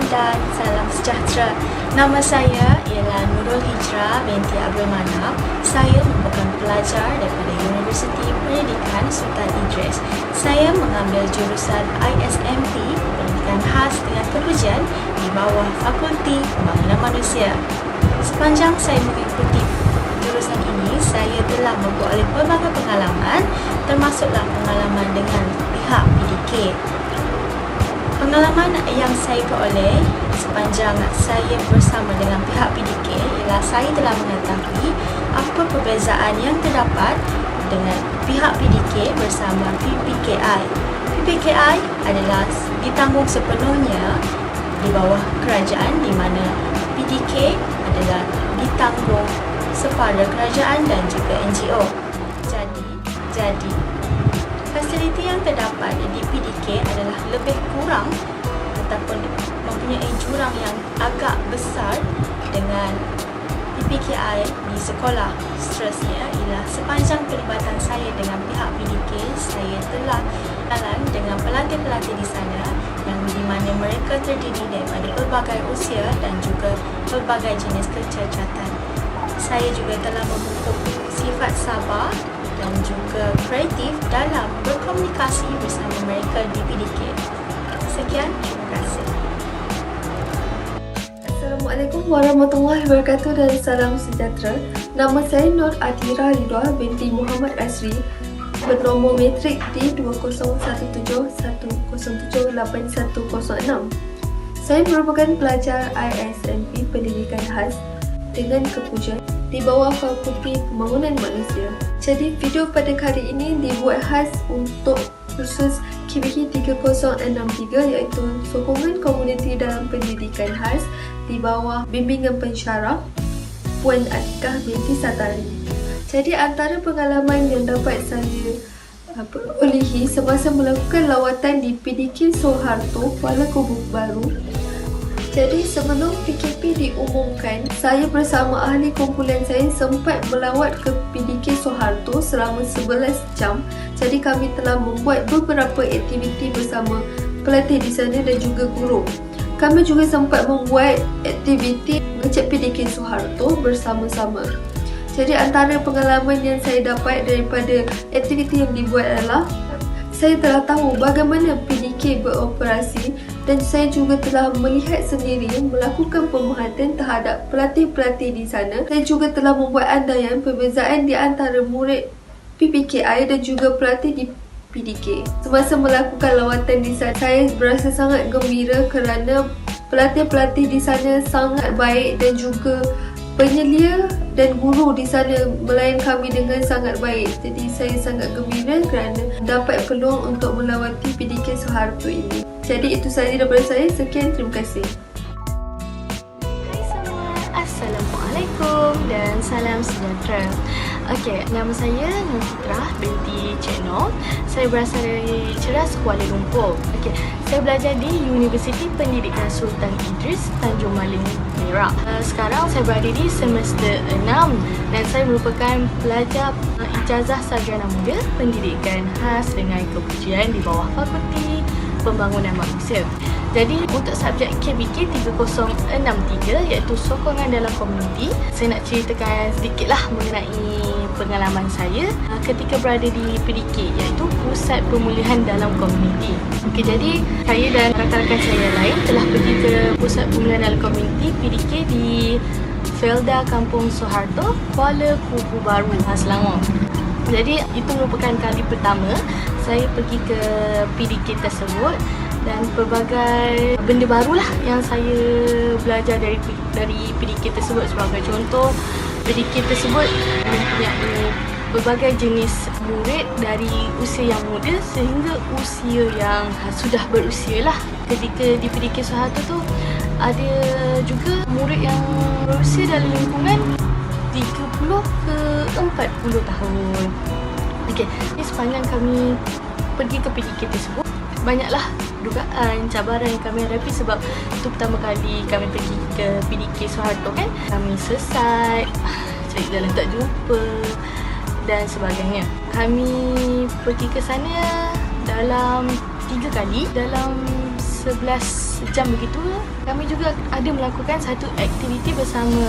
dan salam sejahtera. Nama saya ialah Nurul Hijrah binti Abdul Manap. Saya merupakan pelajar daripada Universiti Pendidikan Sultan Idris. Saya mengambil jurusan ISMP, Pendidikan Khas dengan Kepujian di bawah Fakulti Pembangunan Manusia. Sepanjang saya mengikuti jurusan ini, saya telah memperoleh pelbagai pengalaman, termasuklah pengalaman dengan pihak PDK. Pengalaman yang saya peroleh sepanjang saya bersama dengan pihak PDK ialah saya telah mengetahui apa perbezaan yang terdapat dengan pihak PDK bersama PPKI. PPKI adalah ditanggung sepenuhnya di bawah kerajaan, di mana PDK adalah ditanggung sepada kerajaan dan juga NGO. Jadi fasiliti yang terdapat di PDK adalah lebih kurang ataupun mempunyai jurang yang agak besar dengan PPKI di sekolah. Seterusnya ialah sepanjang pelibatan saya dengan pihak PDK, saya telah berkenalan dengan pelatih-pelatih di sana yang di mana mereka terdiri daripada pelbagai usia dan juga pelbagai jenis kecacatan. Saya juga telah memupuk sifat sabar dan juga kreatif dalam berkomunikasi bersama mereka di PDK. Sekian, terima kasih. Assalamualaikum warahmatullahi wabarakatuh dan salam sejahtera. Nama saya Nur Adira Ridwa binti Muhammad Asri, bernombor matrik D201710781006. Saya merupakan pelajar ISMP Pendidikan Khas dengan Kepujian di bawah Fakulti Pembangunan Manusia. Jadi video pada kali ini dibuat khas untuk kursus KBK 3063 iaitu sokongan komuniti dalam pendidikan khas di bawah bimbingan pensyarah Puan Atikah binti Satari. Jadi antara pengalaman yang dapat saya perolehi semasa melakukan lawatan di PDK Soeharto, Kuala Kubu Baru. Jadi sebelum PKP diumumkan, saya bersama ahli kumpulan saya sempat melawat ke PDK Soeharto selama 11 jam. Jadi kami telah membuat beberapa aktiviti bersama pelatih di sana dan juga guru. Kami juga sempat membuat aktiviti mengecek PDK Soeharto bersama-sama. Jadi antara pengalaman yang saya dapat daripada aktiviti yang dibuat adalah saya telah tahu bagaimana PDK beroperasi dan saya juga telah melihat sendiri melakukan pemerhatian terhadap pelatih-pelatih di sana. Saya juga telah membuat andaian perbezaan di antara murid PPKI dan juga pelatih di PDK. Semasa melakukan lawatan di sana, saya berasa sangat gembira kerana pelatih-pelatih di sana sangat baik dan juga penyelia dan guru di sana melayan kami dengan sangat baik. Jadi saya sangat gembira kerana dapat peluang untuk melawati PDK Soeharto ini. Jadi itu sahaja daripada saya. Sekian, terima kasih. Hai semua, Assalamualaikum dan salam sejahtera. Okey, nama saya Nur Fitrah binti Cik Noh. Saya berasal dari Ceras, Kuala Lumpur. Okey, saya belajar di Universiti Pendidikan Sultan Idris, Tanjung Maling, Perak. Sekarang saya berada di semester 6 dan saya merupakan pelajar ijazah sarjana muda Pendidikan Khas dengan Kepujian di bawah Fakulti Pembangunan Manusia. Jadi untuk subjek KBK 3063 iaitu sokongan dalam komuniti, saya nak ceritakan sedikitlah mengenai pengalaman saya ketika berada di PDK iaitu Pusat Pemulihan Dalam Komuniti. Okey, jadi saya dan rakan-rakan saya lain telah pergi ke Pusat Pemulihan Dalam Komuniti PDK di Felda Kampung Soeharto, Kuala Kubu Baru, Selangor. Jadi itu merupakan kali pertama saya pergi ke PDK tersebut dan pelbagai benda barulah yang saya belajar dari PDK tersebut. Sebagai contoh, PDK tersebut mempunyai berbagai jenis murid dari usia yang muda sehingga usia yang sudah berusia lah. Ketika di PDK Soeharto tu ada juga murid yang berusia dalam lingkungan 30 ke 40 tahun. Okey, sepanjang kami pergi ke PDK tersebut, banyaklah dugaan, cabaran yang kami hadapi sebab itu pertama kali kami pergi ke PDK Soeharto kan. Kami sesat, cari jalan tak jumpa dan sebagainya. Kami pergi ke sana dalam 3 kali, dalam 11 jam begitu. Kami juga ada melakukan satu aktiviti bersama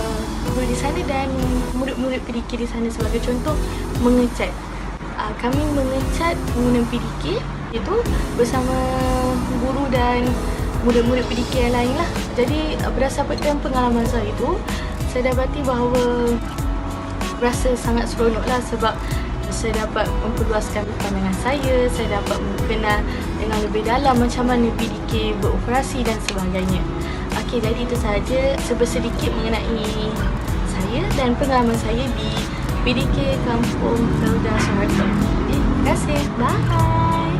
guru di sana dan murid-murid PDK di sana. Sebagai contoh, mengecat. Kami mengecat menggunakan PDK itu bersama guru dan murid-murid PDK yang lain lah. Jadi berdasarkan pengalaman saya itu, saya dapati bahawa rasa sangat seronok lah sebab saya dapat memperluaskan pandangan saya dapat mengenal dengan lebih dalam macam mana PDK beroperasi dan sebagainya. Okey, jadi itu sahaja sedikit mengenai saya dan pengalaman saya di PDK Kampung Felda Soeharto. Terima kasih. Bye.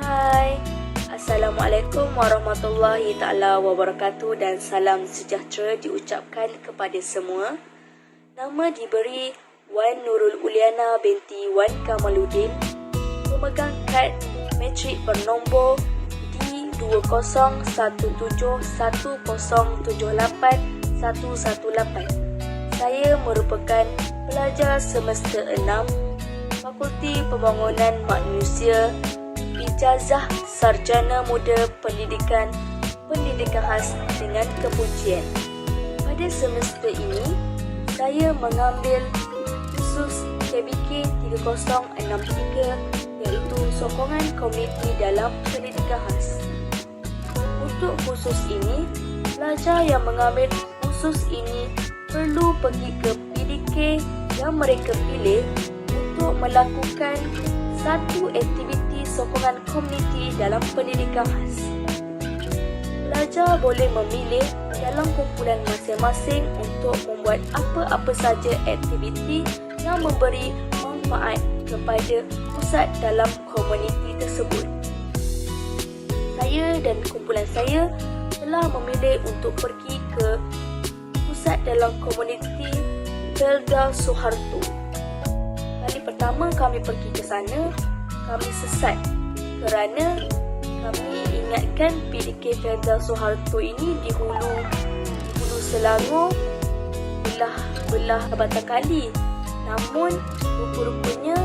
Hai, Assalamualaikum warahmatullahi ta'ala wabarakatuh dan salam sejahtera diucapkan kepada semua. Nama diberi Wan Nurul Uliana binti Wan Kamaluddin, pemegang kad matrik bernombor D2017178118118. Saya merupakan pelajar semester 6 Fakulti Pembangunan Manusia, Ijazah Sarjana Muda Pendidikan Khas dengan Kepujian. Pada semester ini, saya mengambil khusus KBK 3063 iaitu sokongan komuniti dalam pendidikan khas. Untuk khusus ini, pelajar yang mengambil khusus ini perlu pergi ke PDK yang mereka pilih untuk melakukan satu aktiviti sokongan komuniti dalam pendidikan khas. Pelajar boleh memilih dalam kumpulan masing-masing untuk membuat apa-apa saja aktiviti yang memberi manfaat kepada pusat dalam komuniti tersebut. Saya dan kumpulan saya telah memilih untuk pergi ke pusat dalam komuniti Felda Soeharto. Kali pertama kami pergi ke sana, kami sesat kerana kami ingatkan PDK Felda Soeharto ini di hulu Selangor, belah Batakali. Namun rupa-rupanya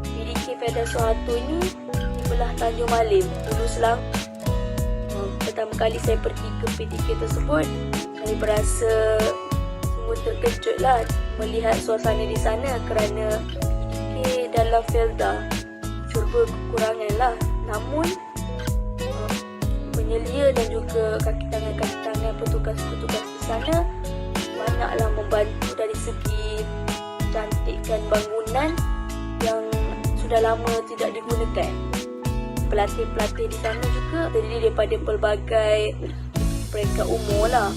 PDK Felda Soeharto ini di belah Tanjung Malim, hulu Selangor. Pertama kali saya pergi ke PDK tersebut, saya berasa sungguh terkejut lah melihat suasana di sana kerana PDK dalam Felda serba kekurangan lah. Namun penyelia dan juga kaki tangan petugas-petugas di sana banyaklah membantu dari segi cantikkan bangunan yang sudah lama tidak digunakan. Pelatih-pelatih di sana juga terdiri daripada pelbagai peringkat umur lah.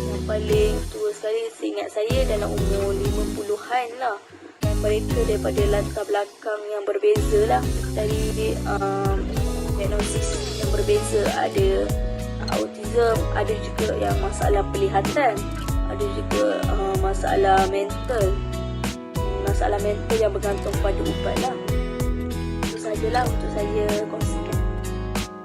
Yang paling tua sekali seingat saya dalam umur 50-an lah. Dan mereka daripada latar belakang yang berbeza lah. Dari diagnosis yang berbeza, ada autism, ada juga yang masalah penglihatan, ada juga masalah mental yang bergantung pada ubat lah. Itu sajalah untuk saya kongsikan.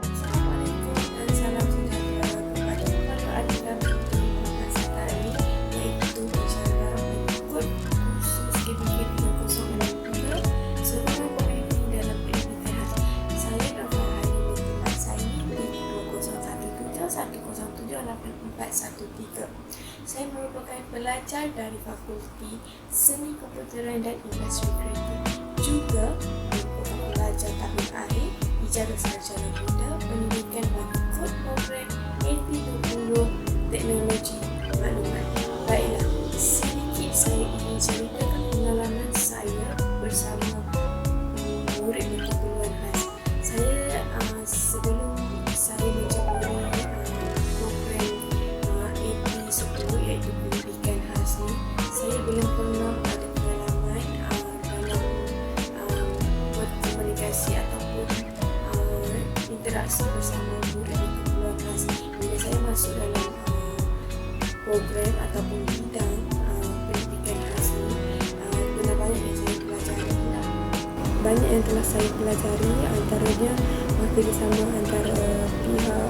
Assalamualaikum dan salam sejahtera kepada para adik-adik di masa ini, iaitu bicara mengikut khusus KBK 3063 sokongan komuniti dalam pendidikan khas. Saya Rafa Halim binti Mat Saini di 201710784113. Saya merupakan pelajar dari Fakulti Seni Komputeran dan Industri Kreatif. Juga merupakan pelajar tahun akhir Ijazah Sarjana Muda Pendidikan mengikut program AP20 Teknologi Maklumat. Baiklah, sedikit saya ingin ceritakan pengalaman saya bersama murid di keperluan khas. Saya sebelum saya menceburi program AP10 iaitu pendidikan khas ni, saya belum pernah ada pengalaman dalam berkomunikasi ataupun interaksi bersama murid di keperluan khas. Bila saya masuk dalam program ataupun bidang pendidikan khas ni, benar banyak yang saya pelajari lah. Banyak yang telah saya pelajari, antaranya kerjasama antara pihak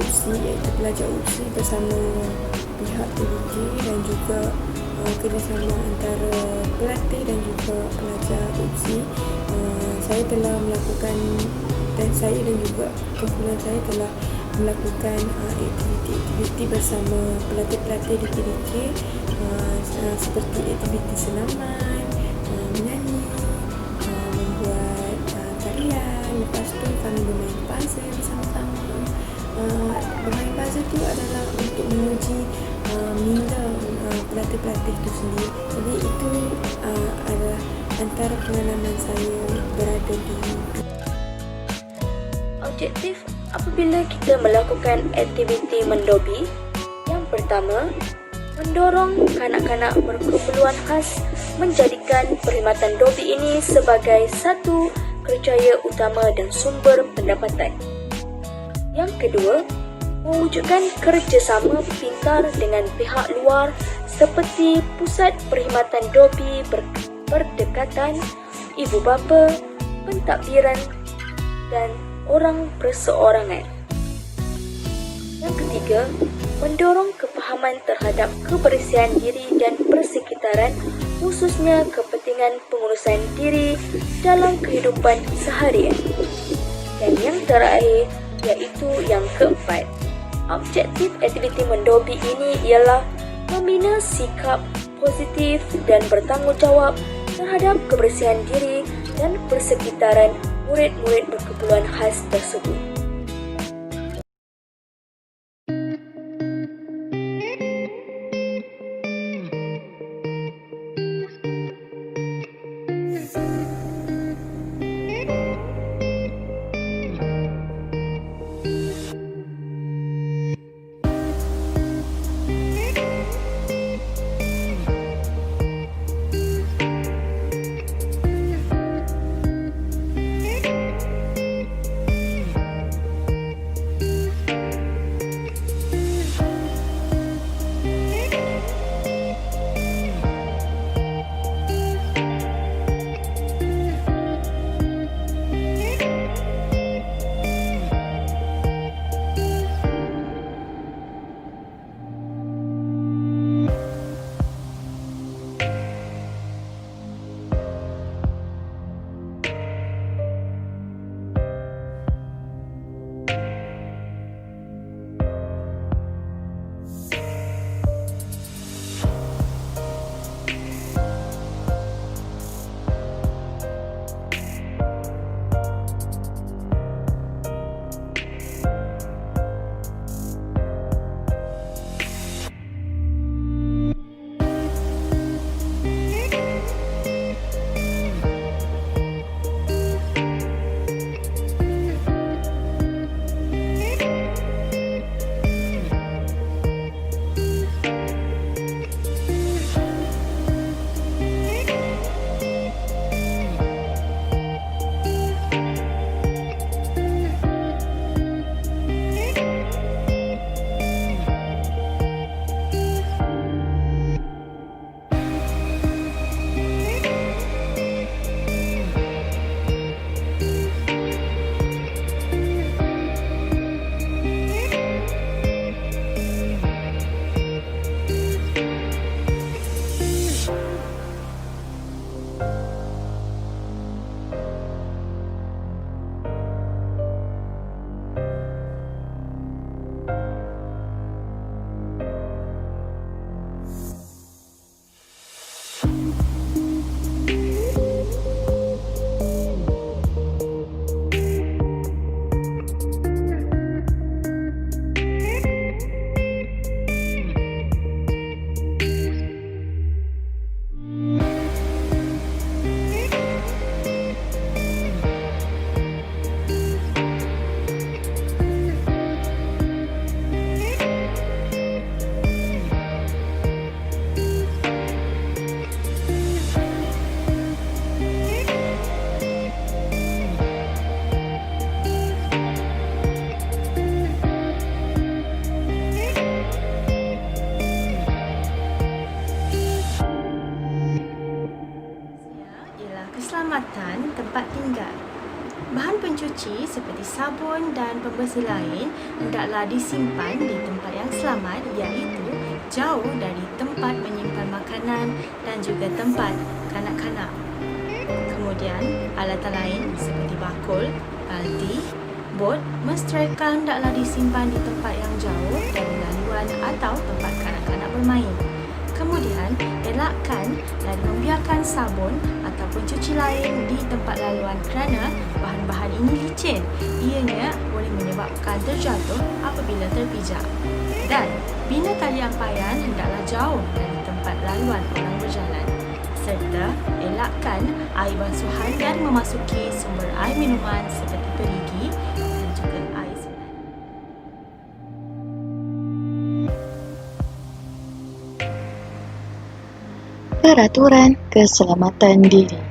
UPSI iaitu pelajar UPSI bersama pihak PDK dan juga kerjasama antara pelatih dan juga pelajar UPSI. Saya telah melakukan dan saya dan juga kumpulan saya telah melakukan aktiviti bersama pelatih-pelatih di PDK, seperti aktiviti senaman, menyanyi, membuat tarian. Lepas tu kami bermain puzzle bersama-sama. Bermain puzzle tu adalah untuk menguji minda pelatih-pelatih itu sendiri. Jadi itu adalah antara pengalaman saya berada di Objektif apabila kita melakukan aktiviti mendobi, yang pertama, mendorong kanak-kanak berkeperluan khas menjadikan perkhidmatan dobi ini sebagai satu kerjaya utama dan sumber pendapatan. Yang kedua, mewujudkan kerjasama pintar dengan pihak luar seperti pusat perkhidmatan dobi berdekatan, ibu bapa, pentadbiran dan orang perseorangan. Yang ketiga, mendorong kefahaman terhadap kebersihan diri dan persekitaran, khususnya kepentingan pengurusan diri dalam kehidupan seharian. Dan yang terakhir, iaitu yang keempat, objektif aktiviti mendobi ini ialah membina sikap positif dan bertanggungjawab terhadap kebersihan diri dan persekitaran murid-murid berkeperluan khas tersebut. Keselamatan tempat tinggal. Bahan pencuci seperti sabun dan pembersih lain hendaklah disimpan di tempat yang selamat, iaitu jauh dari tempat menyimpan makanan dan juga tempat kanak-kanak. Kemudian, alatan lain seperti bakul, baldi, Bot menstreka hendaklah disimpan di tempat yang jauh dari laluan atau tempat kanak-kanak bermain. Kemudian, elakkan dan membiarkan sabun ataupun cuci lain di tempat laluan kerana bahan-bahan ini licin. Ianya boleh menyebabkan terjatuh apabila terpijak. Dan, bina tali ampaian hendaklah jauh dari tempat laluan orang berjalan. Serta, elakkan air basuhan dan memasuki sumber air minuman seperti perigi dan juga air sungai. Peraturan keselamatan diri.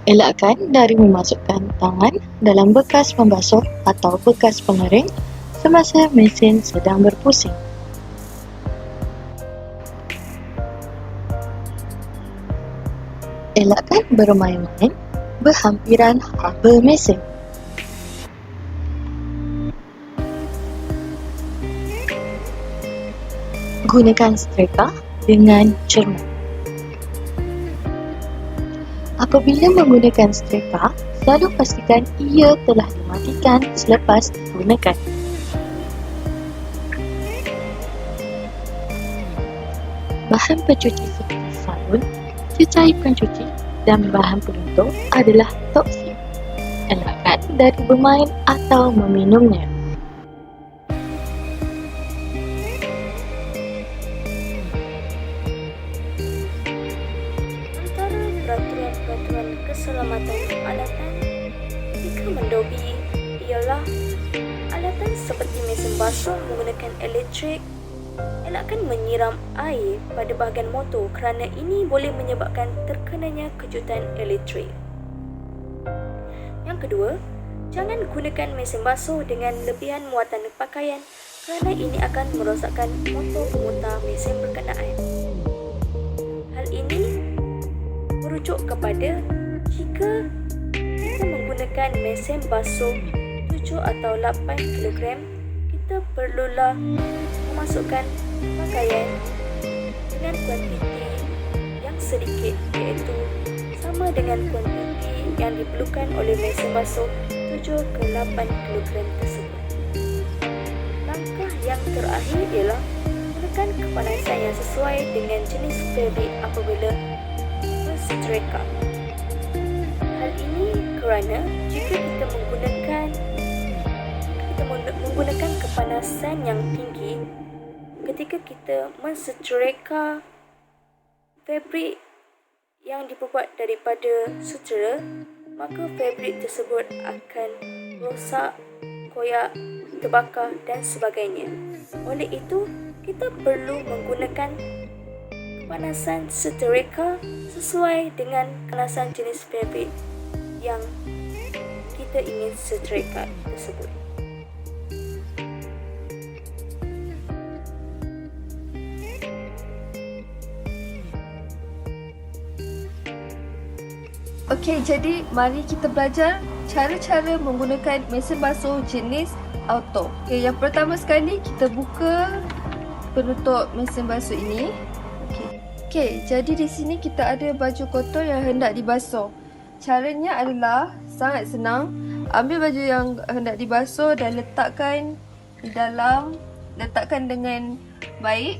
Elakkan dari memasukkan tangan dalam bekas pembasuh atau bekas pengering semasa mesin sedang berpusing. Elakkan bermain-main berhampiran haba mesin. Gunakan streka dengan cermat. Apabila menggunakan streka, selalu pastikan ia telah dimatikan selepas digunakan. Bahan pencuci seperti sabun, cecair pencuci dan bahan peluntur adalah toksik. Elakkan dari bermain atau meminumnya. Peraturan keselamatan alatan ketika mendobi ialah alatan seperti mesin basuh menggunakan elektrik. Elakkan menyiram air pada bahagian motor kerana ini boleh menyebabkan terkenanya kejutan elektrik. Yang kedua, jangan gunakan mesin basuh dengan lebihan muatan pakaian kerana ini akan merosakkan motor pemutar mesin berkenaan. Hal ini merujuk kepada jika kita menggunakan mesin basuh 7 atau 8 kg, kita perlulah memasukkan pakaian dengan kuantiti yang sedikit, iaitu sama dengan kuantiti yang diperlukan oleh mesin basuh 7 ke 8 kg tersebut. Langkah yang terakhir ialah menekan kepanasan yang sesuai dengan jenis fabrik apabila bersetrika. Hal ini kerana jika kita menggunakan kepanasan yang tinggi ketika kita mensetrika fabrik yang diperbuat daripada sutera, maka fabrik tersebut akan rosak, koyak, terbakar dan sebagainya. Oleh itu, kita perlu menggunakan kepanasan setrika sesuai dengan kepanasan jenis fabrik yang kita ingin setrika tersebut. Okey, jadi mari kita belajar cara-cara menggunakan mesin basuh jenis auto. Okey, yang pertama sekali kita buka penutup mesin basuh ini. Okey, jadi di sini kita ada baju kotor yang hendak dibasuh. Caranya adalah sangat senang. Ambil baju yang hendak dibasuh dan letakkan di dalam, letakkan dengan baik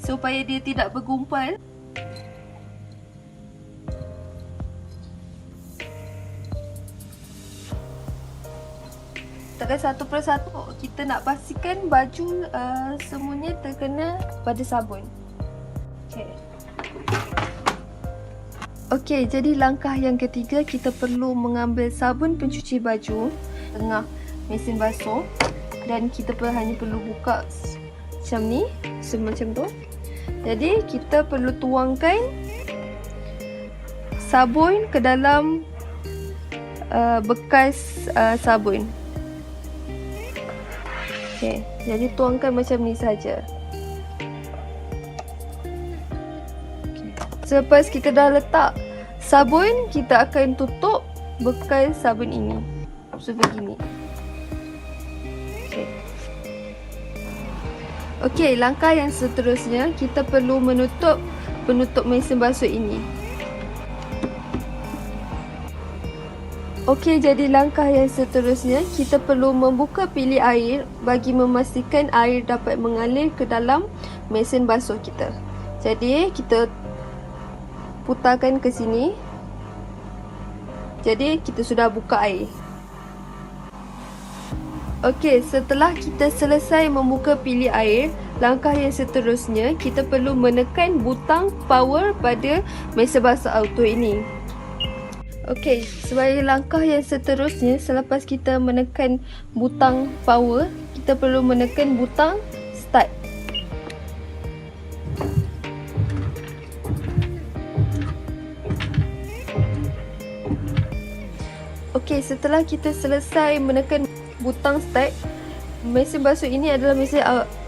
supaya dia tidak bergumpal. Letakkan satu persatu. Kita nak pastikan baju semuanya terkena pada sabun. Okey, jadi langkah yang ketiga, kita perlu mengambil sabun pencuci baju tengah mesin basuh dan kita hanya perlu buka macam ni, semacam tu. Jadi kita perlu tuangkan sabun ke dalam bekas sabun. Okey, jadi tuangkan macam ni saja. Selepas kita dah letak sabun, kita akan tutup bekas sabun ini. Sebegini. Okey, langkah yang seterusnya, kita perlu menutup penutup mesin basuh ini. Okey, jadi langkah yang seterusnya, kita perlu membuka bilik air bagi memastikan air dapat mengalir ke dalam mesin basuh kita. Jadi, kita putarkan ke sini. Jadi, kita sudah buka air. Okey, setelah kita selesai membuka bilik air, langkah yang seterusnya, kita perlu menekan butang power pada mesin basuh auto ini. Okey, sebagai langkah yang seterusnya, selepas kita menekan butang power, kita perlu menekan butang start. Okey, setelah kita selesai menekan butang start, mesin basuh ini adalah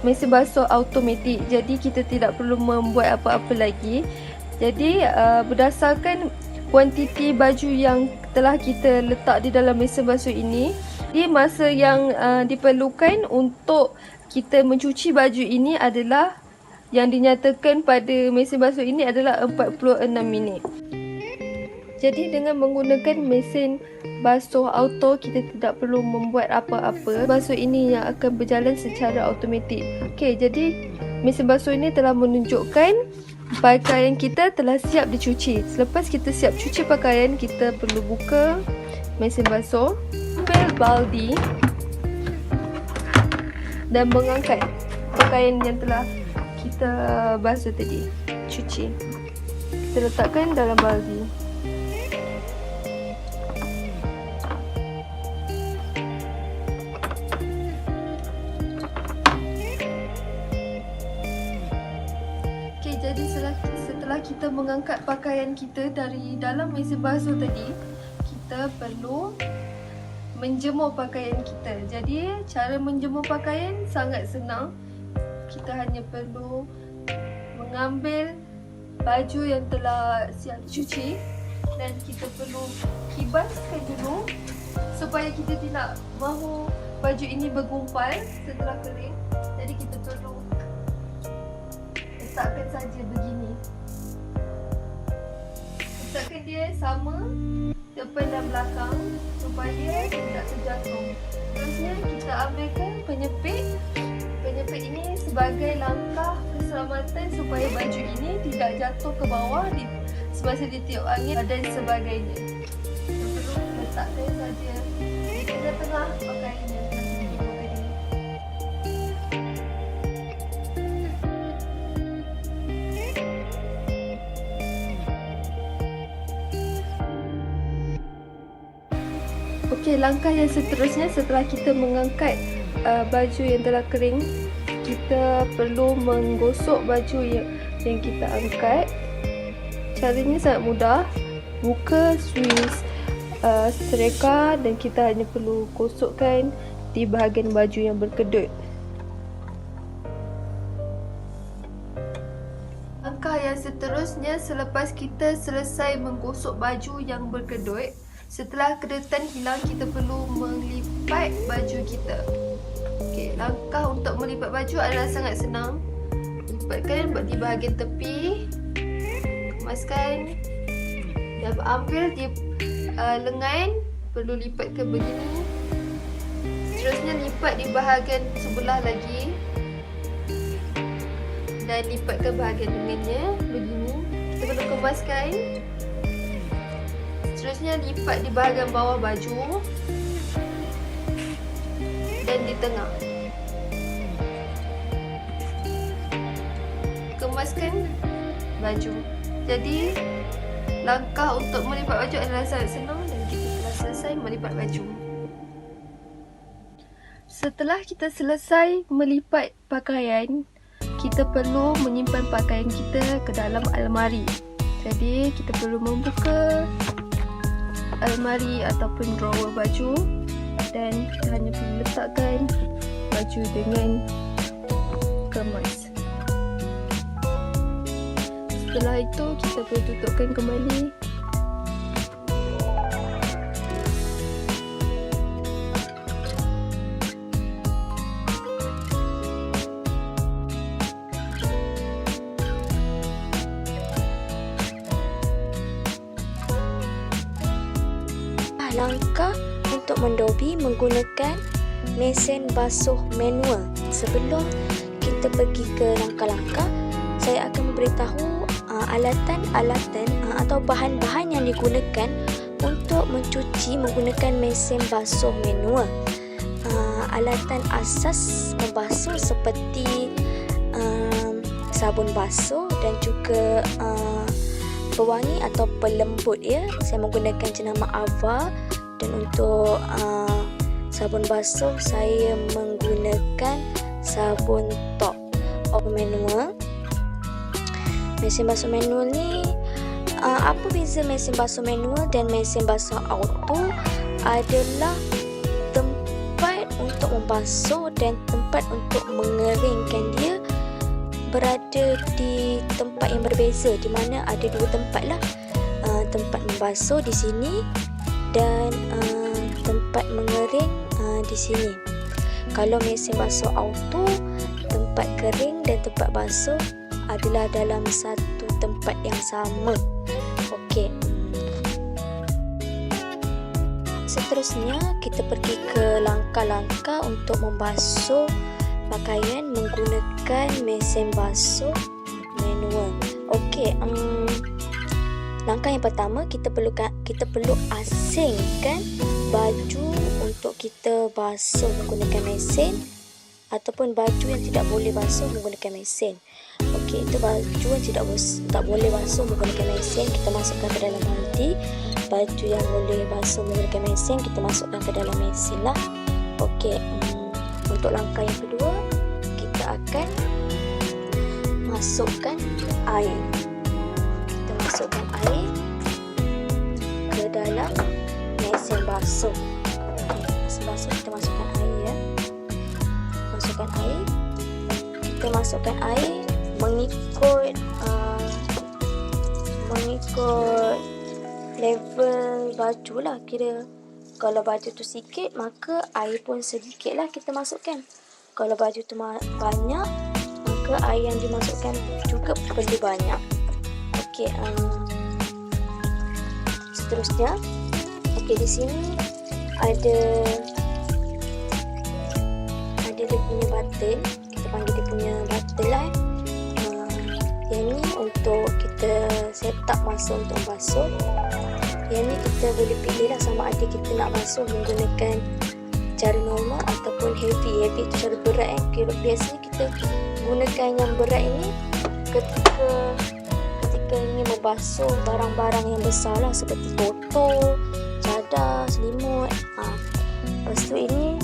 mesin basuh automatik. Jadi kita tidak perlu membuat apa-apa lagi. Jadi berdasarkan kuantiti baju yang telah kita letak di dalam mesin basuh ini, di masa yang diperlukan untuk kita mencuci baju ini adalah yang dinyatakan pada mesin basuh ini adalah 46 minit. Jadi dengan menggunakan mesin basuh auto, kita tidak perlu membuat apa-apa. Basuh ini yang akan berjalan secara automatik. Okey, jadi mesin basuh ini telah menunjukkan pakaian kita telah siap dicuci. Selepas kita siap cuci pakaian, kita perlu buka mesin basuh, ambil baldi dan mengangkat pakaian yang telah kita basuh tadi, cuci. Kita letakkan dalam baldi. Jadi setelah kita mengangkat pakaian kita dari dalam mesin basuh tadi, kita perlu menjemur pakaian kita. Jadi cara menjemur pakaian sangat senang. Kita hanya perlu mengambil baju yang telah siap cuci dan kita perlu kibaskan dulu supaya kita tidak mahu baju ini bergumpal setelah kering. Jadi kita perlu letakkan saja begini. Letakkan dia sama depan dan belakang supaya tidak terjatuh. Terusnya kita ambilkan penyepit. Penyepit ini sebagai langkah keselamatan supaya baju ini tidak jatuh ke bawah semasa ditiup angin dan sebagainya. Kita perlu letakkan saja di tengah-tengah pakaian yang telah dijemur tadi. Okey, langkah yang seterusnya setelah kita mengangkat baju yang telah kering, kita perlu menggosok baju yang kita angkat. Caranya sangat mudah. Buka suis sereka dan kita hanya perlu gosokkan di bahagian baju yang berkedut. Langkah yang seterusnya, selepas kita selesai menggosok baju yang berkedut, setelah kedutan hilang, kita perlu melipat baju kita. Okey, langkah untuk melipat baju adalah sangat senang. Lipatkan di bahagian tepi, kemaskan dan ambil di lengan, perlu lipat ke begini. Seterusnya lipat di bahagian sebelah lagi dan lipat ke bahagian lengannya begini. Kita perlu kemaskan. Seterusnya lipat di bahagian bawah baju dan di tengah. Kemaskan baju. Jadi langkah untuk melipat baju adalah sangat senang dan kita telah selesai melipat baju. Setelah kita selesai melipat pakaian, kita perlu menyimpan pakaian kita ke dalam almari. Jadi kita perlu membuka almari ataupun drawer baju dan kita hanya perlu letakkan baju dengan kemas. Setelah itu kita perlu tutupkan kembali. langkah untuk mendobi menggunakan mesin basuh manual. Sebelum kita pergi ke langkah-langkah, saya akan memberitahu alatan-alatan atau bahan-bahan yang digunakan untuk mencuci menggunakan mesin basuh manual. Alatan asas membasuh seperti sabun basuh dan juga pewangi atau pelembut ya. Saya menggunakan jenama Ava, dan untuk sabun basuh saya menggunakan sabun top manual. Mesin basuh manual ni apa beza mesin basuh manual dan mesin basuh auto adalah tempat untuk membasuh dan tempat untuk mengeringkan dia berada di tempat yang berbeza, di mana ada dua tempat lah, tempat membasuh di sini dan tempat mengering di sini. Kalau mesin basuh auto, tempat kering dan tempat basuh adalah dalam satu tempat yang sama. Okey. Seterusnya kita pergi ke langkah-langkah untuk membasuh pakaian menggunakan mesin basuh manual. Okey, langkah yang pertama kita perlu asingkan baju untuk kita basuh menggunakan mesin, ataupun baju yang tidak boleh basuh menggunakan mesin. Okey, itu baju yang tak boleh basuh menggunakan mesin kita masukkan ke dalam baldi. Baju yang boleh basuh menggunakan mesin kita masukkan ke dalam mesin lah. Okey, untuk langkah yang kedua kita akan masukkan air. Kita masukkan air ke dalam mesin basuh. Mesin basuh kita masukkan air ya. Masukkan air. Kita masukkan air mengikut level baju lah. Kira kalau baju tu sikit, maka air pun sedikit lah kita masukkan. Kalau baju tu banyak, maka air yang dimasukkan juga perlu banyak. Okey, seterusnya, okey, di sini ada dia punya button. Kita panggil dia punya button lah. Yang ni untuk kita set up masa untuk basuh. Yang ni kita boleh pilih lah sama ada kita nak basuh menggunakan cara normal ataupun heavy. Heavy itu cara berat biasanya kita gunakan yang berat ini ketika ingin membasuh barang-barang yang besar lah, seperti toto, cadar, selimut. Lepas tu ini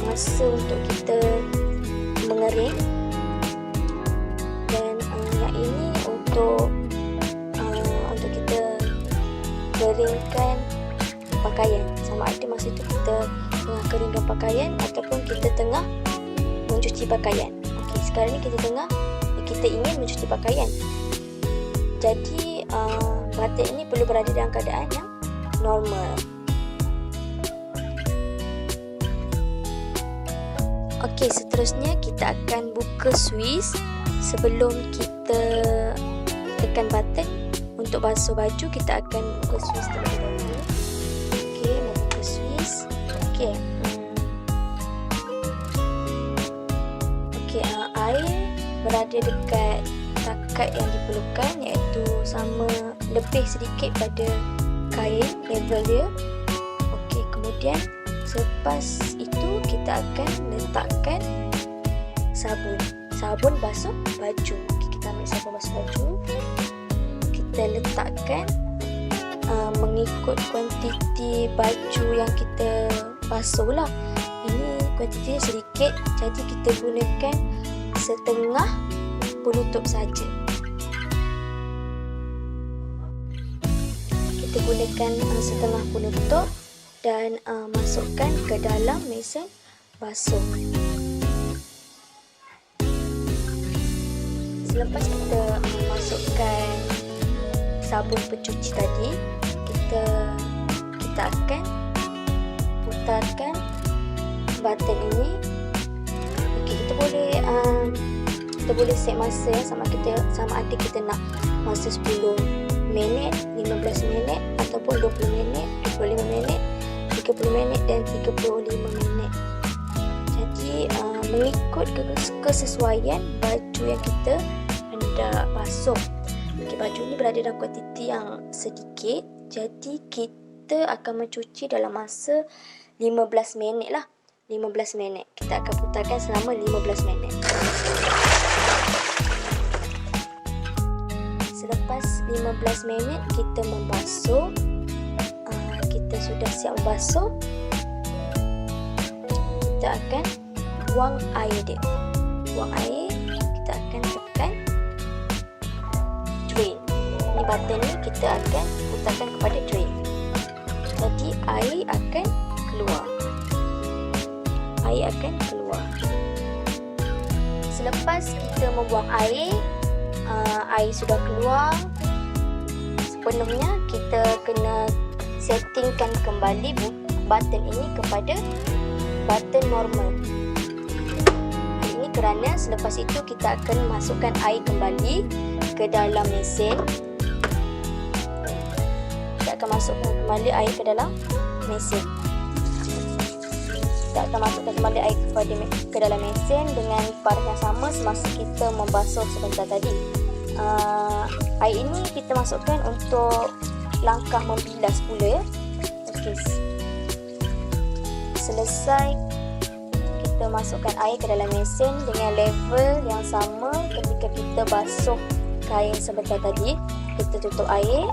masa untuk kita mengering, dan yang ini untuk kita keringkan pakaian. Sama ada masa tu kita tengah keringkan pakaian ataupun kita tengah mencuci pakaian. Okey, sekarang ni kita ingin mencuci pakaian. Jadi batik ini perlu berada dalam keadaan yang normal. Okey, seterusnya kita akan buka Swiss. Sebelum kita tekan button untuk basuh baju, kita akan buka Swiss terlebih dahulu. Okey, membuka Swiss. Okey. Okey, air berada dekat takat yang diperlukan, iaitu sama lebih sedikit pada kain level dia. Okey, kemudian selepas itu kita akan letakkan sabun basuh baju. Okay, kita ambil sabun basuh baju, kita letakkan mengikut kuantiti baju yang kita basuh lah. Ini kuantiti sedikit, jadi kita gunakan setengah penutup saja. Kita gunakan setengah penutup dan masukkan ke dalam mesin basuh. Selepas kita masukkan sabun pencuci tadi, kita akan putarkan button ini. Okey, kita boleh set masa sama ada kita nak masa 10 minit, 15 minit ataupun 20 minit, 25 minit, 30 minit dan 35 minit. Jadi mengikut kesesuaian baju yang kita hendak basuh. Okay, baju ni berada dalam kuantiti yang sedikit, jadi kita akan mencuci dalam masa 15 minit lah. 15 minit. Kita akan putarkan selama 15 minit. Selepas 15 minit kita membasuh, kita sudah siap membasuh, kita akan buang air dia. Buang air, kita akan tekan drain. Ini button ni kita akan putarkan kepada drain. Jadi air akan keluar. Air akan keluar. Selepas kita membuang air, air sudah keluar sepenuhnya, kita kena settingkan kembali button ini kepada button normal. Ini kerana selepas itu kita akan masukkan air kembali ke dalam mesin. Kita akan masukkan kembali air ke dalam mesin. Kita akan masukkan kembali air ke dalam mesin dengan paras yang sama semasa kita membasuh sebentar tadi. Air ini kita masukkan untuk langkah membilas pula ya. Okey. Selesai kita masukkan air ke dalam mesin dengan level yang sama ketika kita basuh kain sebentar tadi. Kita tutup air.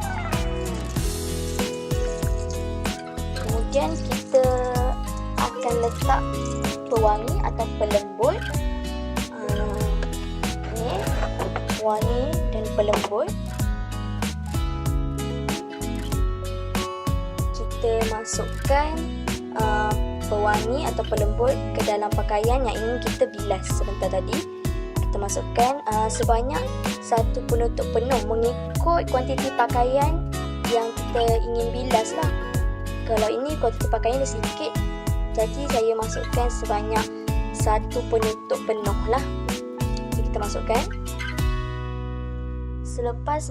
Kemudian kita akan letak pewangi atau pelembut. Ni pewangi dan pelembut. Kita masukkan pewangi atau pelembut ke dalam pakaian yang ingin kita bilas sebentar tadi. Kita masukkan sebanyak satu penutup penuh mengikut kuantiti pakaian yang kita ingin bilas lah. Kalau ini kuantiti pakaian dia sedikit, jadi saya masukkan sebanyak satu penutup penuh lah. Jadi kita masukkan. Selepas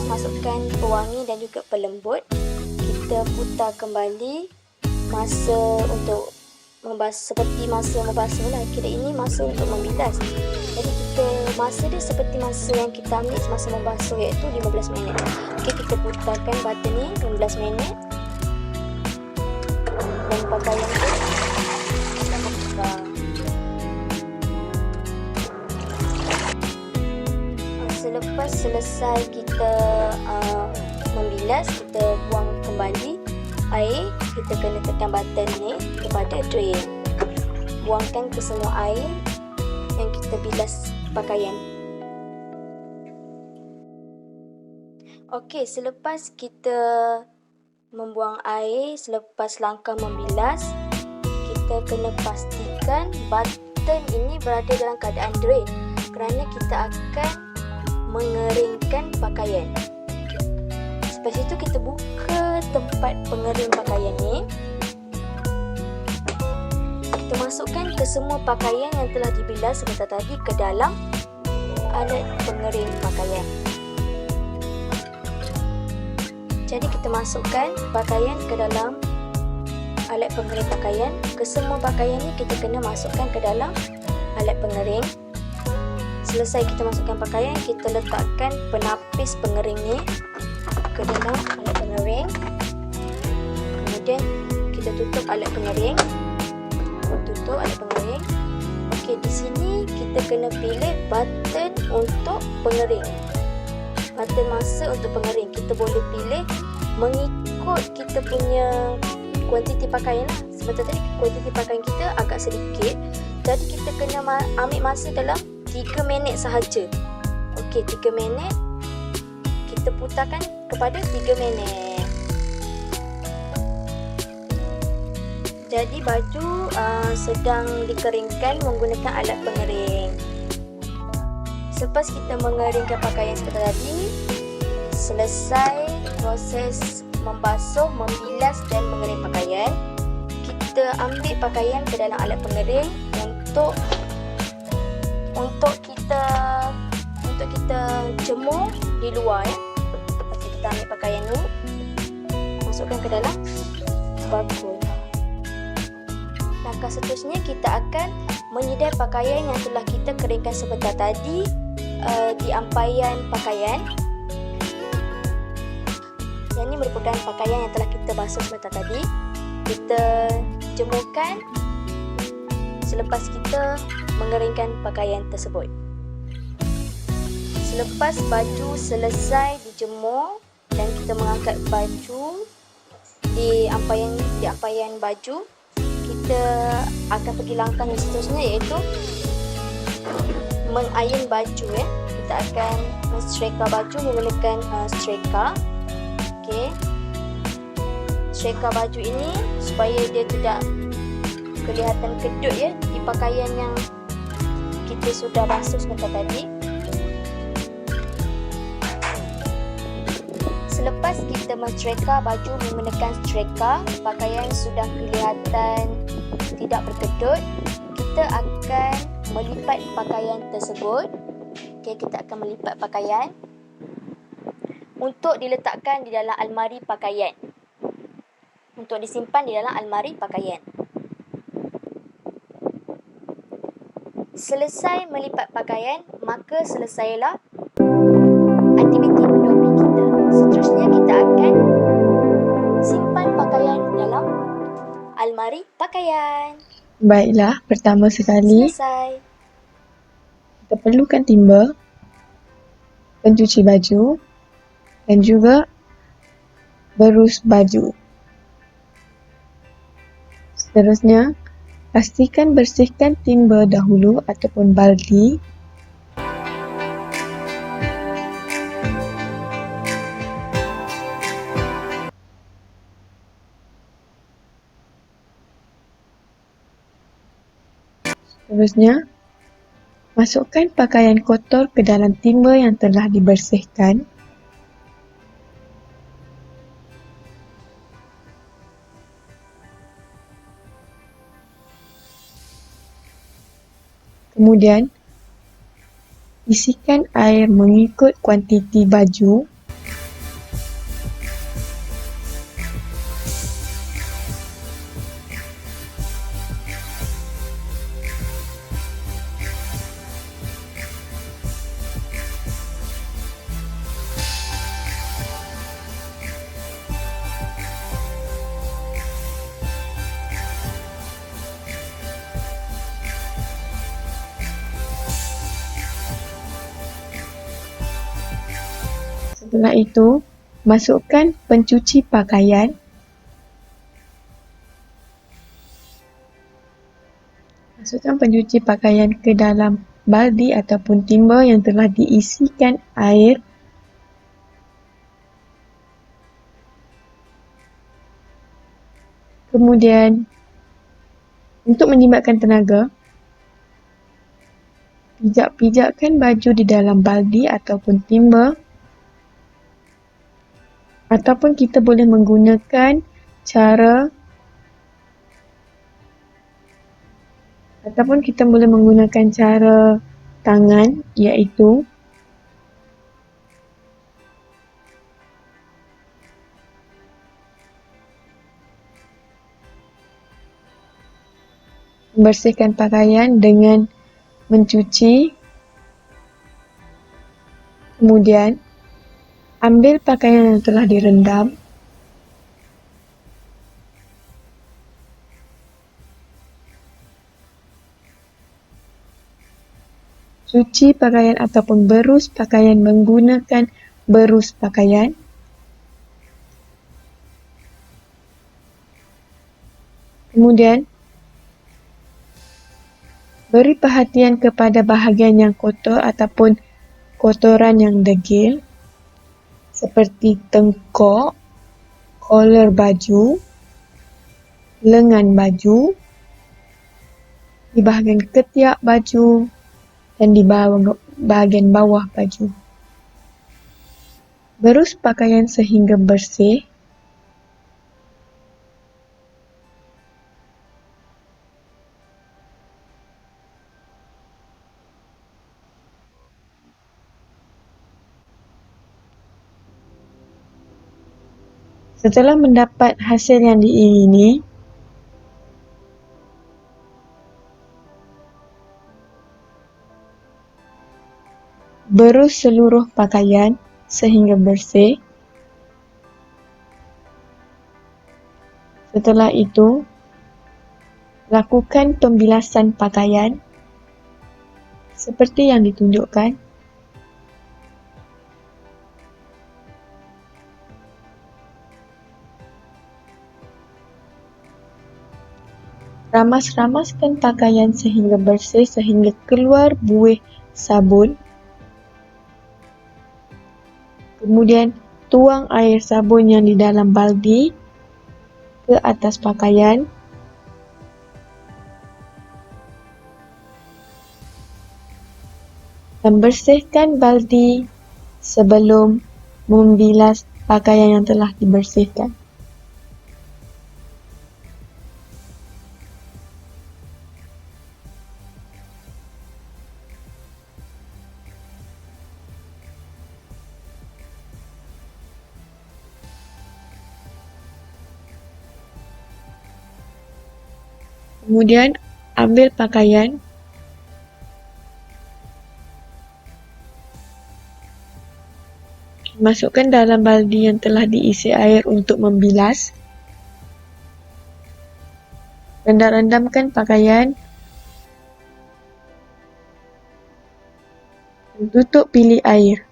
masukkan pewangi dan juga pelembut, kita putar kembali masa untuk membasuh, seperti masa membasuh lah. Kira ini masa untuk membilas. Jadi masa dia seperti masa yang kita ambil semasa membasuh, iaitu 15 minit. Okey, kita putarkan button ni 15 minit. Dan pakaian tu kita buka. Selepas selesai kita membilas, kita buang kembali air. Kita kena tekan button ni kepada drain. Buangkan ke semua air yang kita bilas pakaian. Okey, selepas kita membuang air, selepas langkah membilas, kita kena pastikan button ini berada dalam keadaan drain kerana kita akan mengeringkan pakaian. Lepas itu kita buka tempat pengering pakaian ni. Kita masukkan ke semua pakaian yang telah dibilas sebentar tadi ke dalam alat pengering pakaian. Jadi kita masukkan pakaian ke dalam alat pengering pakaian. Ke semua pakaian ni kita kena masukkan ke dalam alat pengering. Selesai kita masukkan pakaian, kita letakkan penapis pengering ni ke dalam alat pengering. Kemudian kita tutup alat pengering. Tutup alat pengering. Okey, di sini kita kena pilih button untuk pengering. Button masa untuk pengering. Kita boleh pilih mengikut kita punya kuantiti pakaian lah. Sebentar tadi kuantiti pakaian kita agak sedikit, jadi kita kena ambil masa dalam 3 minit sahaja. Okey, 3 minit. Kita putarkan kepada 3 minit. Jadi baju sedang dikeringkan menggunakan alat pengering. Selepas kita mengeringkan pakaian seperti tadi, selesai proses membasuh, membilas dan mengering pakaian. Kita ambil pakaian ke dalam alat pengering untuk kita kita jemur di luar ya. Lepas tu kita ambil pakaian ni, masukkan ke dalam bakul. Langkah seterusnya kita akan menyedai pakaian yang telah kita keringkan sebentar tadi di ampaian pakaian. Yang ini merupakan pakaian yang telah kita basuh sebentar tadi. Kita jemurkan selepas kita mengeringkan pakaian tersebut. Selepas baju selesai dijemur dan kita mengangkat baju di ampaian baju, kita akan pergi langkah yang seterusnya, iaitu mengiron baju ya. Kita akan menstreka baju menggunakan streka. Okey. Streka baju ini supaya dia tidak kelihatan kedut ya di pakaian yang kita sudah basuh sebentar tadi. Selepas kita menstreka baju menggunakan streka, pakaian sudah kelihatan tidak berkedut, kita akan melipat pakaian tersebut. Okey, kita akan melipat pakaian untuk diletakkan di dalam almari pakaian. Untuk disimpan di dalam almari pakaian. Selesai melipat pakaian, maka selesailah aktiviti mendopi kita. Seterusnya kita akan simpan pakaian dalam almari pakaian. Baiklah, pertama sekali Selesai. kita perlukan timba, pencuci baju dan juga berus baju. Seterusnya, pastikan bersihkan timba dahulu ataupun baldi. Seterusnya, masukkan pakaian kotor ke dalam timba yang telah dibersihkan. Kemudian, isikan air mengikut kuantiti baju. Setelah itu, masukkan pencuci pakaian. Masukkan pencuci pakaian ke dalam baldi ataupun timba yang telah diisikan air. Kemudian, untuk menjimatkan tenaga, pijak-pijakkan baju di dalam baldi ataupun timba. Ataupun kita boleh menggunakan cara tangan, iaitu membersihkan pakaian dengan mencuci. Kemudian, ambil pakaian yang telah direndam, cuci pakaian ataupun berus pakaian menggunakan berus pakaian. Kemudian, beri perhatian kepada bahagian yang kotor ataupun kotoran yang degil, seperti tengkok, kolor baju, lengan baju, di bahagian ketiak baju dan di bahagian bawah baju. Berus pakaian sehingga bersih. Setelah mendapat hasil yang diingini, berus seluruh pakaian sehingga bersih. Setelah itu, lakukan pembilasan pakaian seperti yang ditunjukkan. Ramas-ramaskan pakaian sehingga bersih sehingga keluar buih sabun. Kemudian, tuang air sabun yang di dalam baldi ke atas pakaian. Dan bersihkan baldi sebelum membilas pakaian yang telah dibersihkan. Kemudian, ambil pakaian, masukkan dalam baldi yang telah diisi air untuk membilas, rendam-rendamkan pakaian, dan tutup bilik air.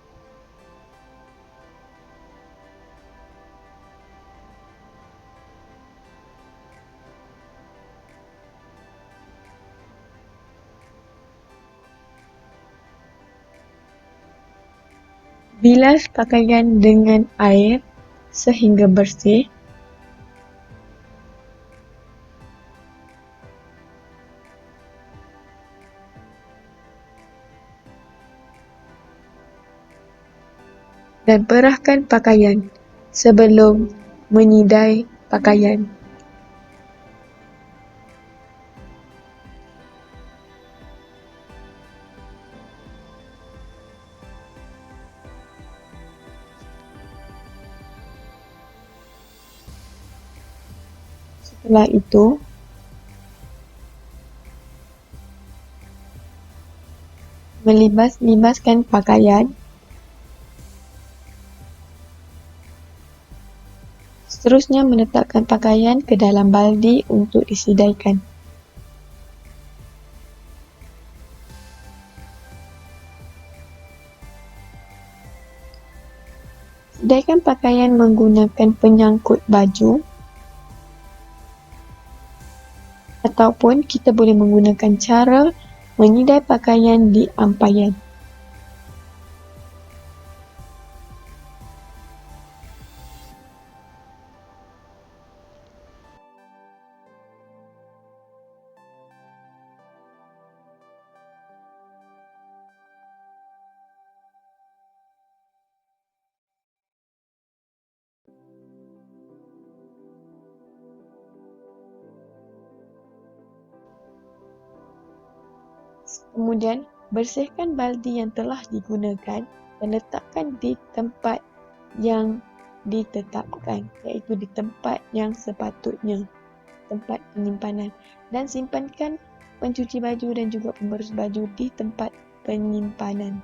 Bilas pakaian dengan air sehingga bersih. Dan perahkan pakaian sebelum menyidai pakaian. Setelah itu, melibas-libaskan pakaian. Seterusnya meletakkan pakaian ke dalam baldi untuk disidaikan. Sidaikan pakaian menggunakan penyangkut baju ataupun kita boleh menggunakan cara menyidai pakaian di ampaian. Kemudian, bersihkan baldi yang telah digunakan dan letakkan di tempat yang ditetapkan, iaitu di tempat yang sepatutnya, tempat penyimpanan. Dan simpankan pencuci baju dan juga pemberus baju di tempat penyimpanan.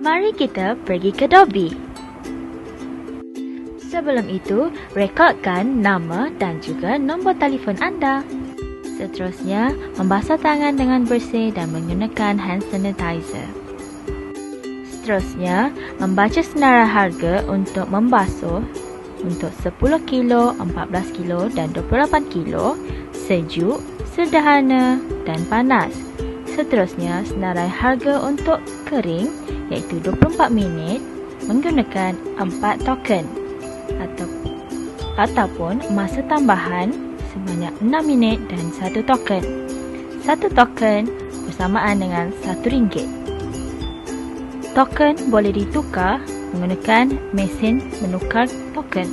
Mari kita pergi ke Dobby. Sebelum itu, rekodkan nama dan juga nombor telefon anda. Seterusnya, membasuh tangan dengan bersih dan menggunakan hand sanitizer. Seterusnya, membaca senarai harga untuk membasuh untuk 10 kilo, 14 kilo dan 28 kilo, sejuk, sederhana dan panas. Seterusnya, senarai harga untuk kering iaitu 24 minit menggunakan 4 token ataupun masa tambahan sebanyak 6 minit dan 1 token. 1 token bersamaan dengan RM1. Token boleh ditukar menggunakan mesin menukar token.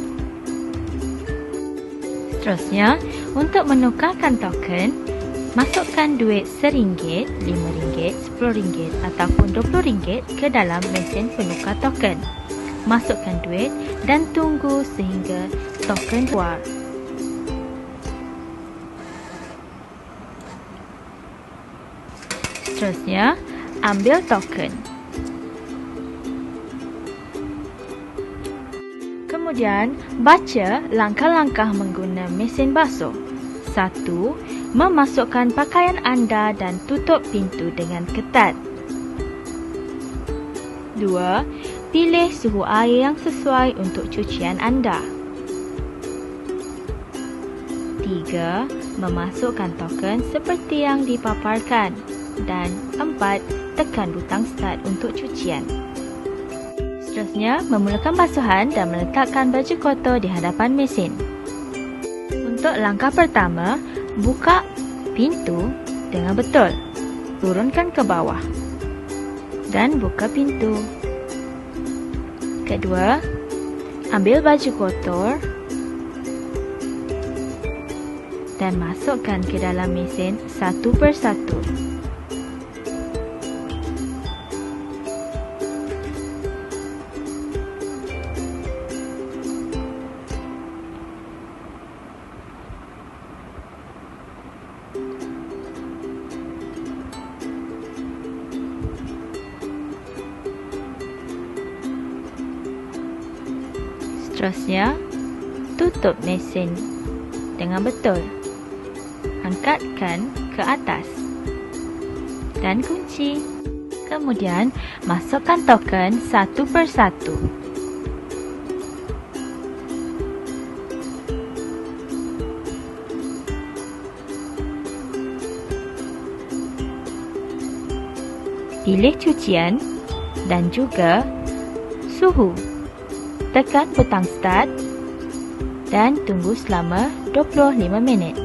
Seterusnya, untuk menukarkan token, masukkan duit RM1, RM5, RM10 ataupun RM20 ke dalam mesin penukar token. Masukkan duit dan tunggu sehingga token keluar. Seterusnya, ambil token. Kemudian, baca langkah-langkah mengguna mesin basuh. 1. Memasukkan pakaian anda dan tutup pintu dengan ketat. 2. Pilih suhu air yang sesuai untuk cucian anda. 3. Memasukkan token seperti yang dipaparkan. Dan 4. Tekan butang start untuk cucian. Seterusnya, memulakan basuhan dan meletakkan baju kotor di hadapan mesin. Untuk langkah pertama, buka pintu dengan betul. Turunkan ke bawah. Dan buka pintu. Kedua, ambil baju kotor dan masukkan ke dalam mesin satu persatu. Seterusnya, tutup mesin dengan betul. Angkatkan ke atas dan kunci. Kemudian, masukkan token satu persatu. Pilih cucian dan juga suhu. Tekan butang start dan tunggu selama 25 minit.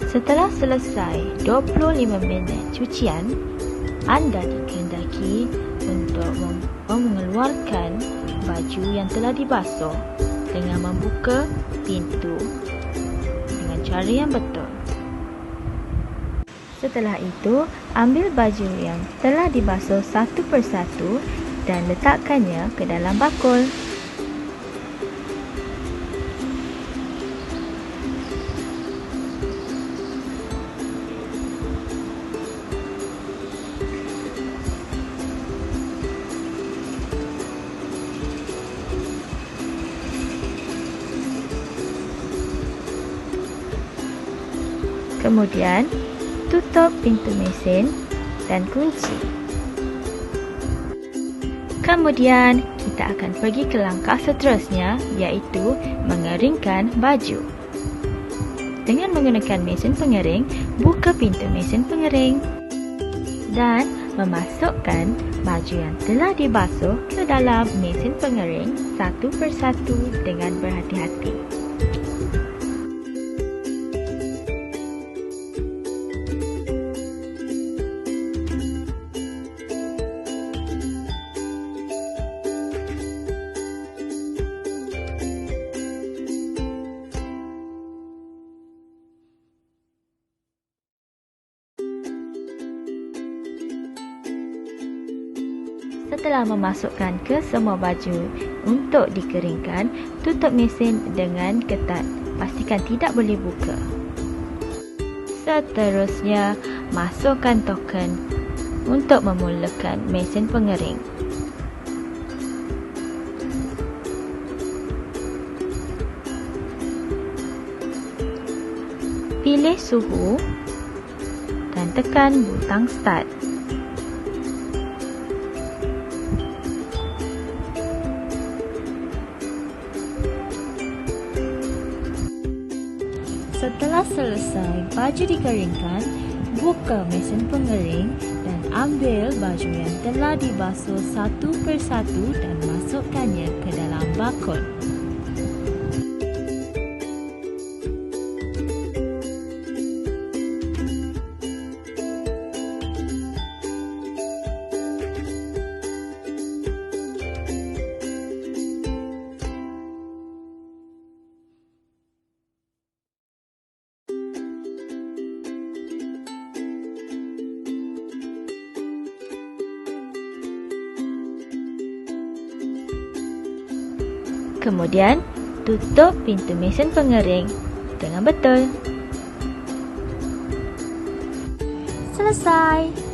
Setelah selesai 25 minit cucian, anda dikehendaki untuk mengeluarkan baju yang telah dibasuh dengan membuka pintu dengan cara yang betul. Setelah itu, ambil baju yang telah dibasuh satu persatu dan letakkannya ke dalam bakul. Kemudian, tutup pintu mesin dan kunci. Kemudian, kita akan pergi ke langkah seterusnya, iaitu mengeringkan baju. Dengan menggunakan mesin pengering, buka pintu mesin pengering dan memasukkan baju yang telah dibasuh ke dalam mesin pengering satu persatu dengan berhati-hati. Setelah memasukkan ke semua baju untuk dikeringkan, tutup mesin dengan ketat pastikan tidak boleh buka. Seterusnya, masukkan token untuk memulakan mesin pengering. Pilih suhu dan tekan butang start. Setelah selesai baju dikeringkan, buka mesin pengering dan ambil baju yang telah dibasuh satu persatu dan masukkannya ke dalam bakul. Kemudian, tutup pintu mesin pengering dengan betul. Selesai!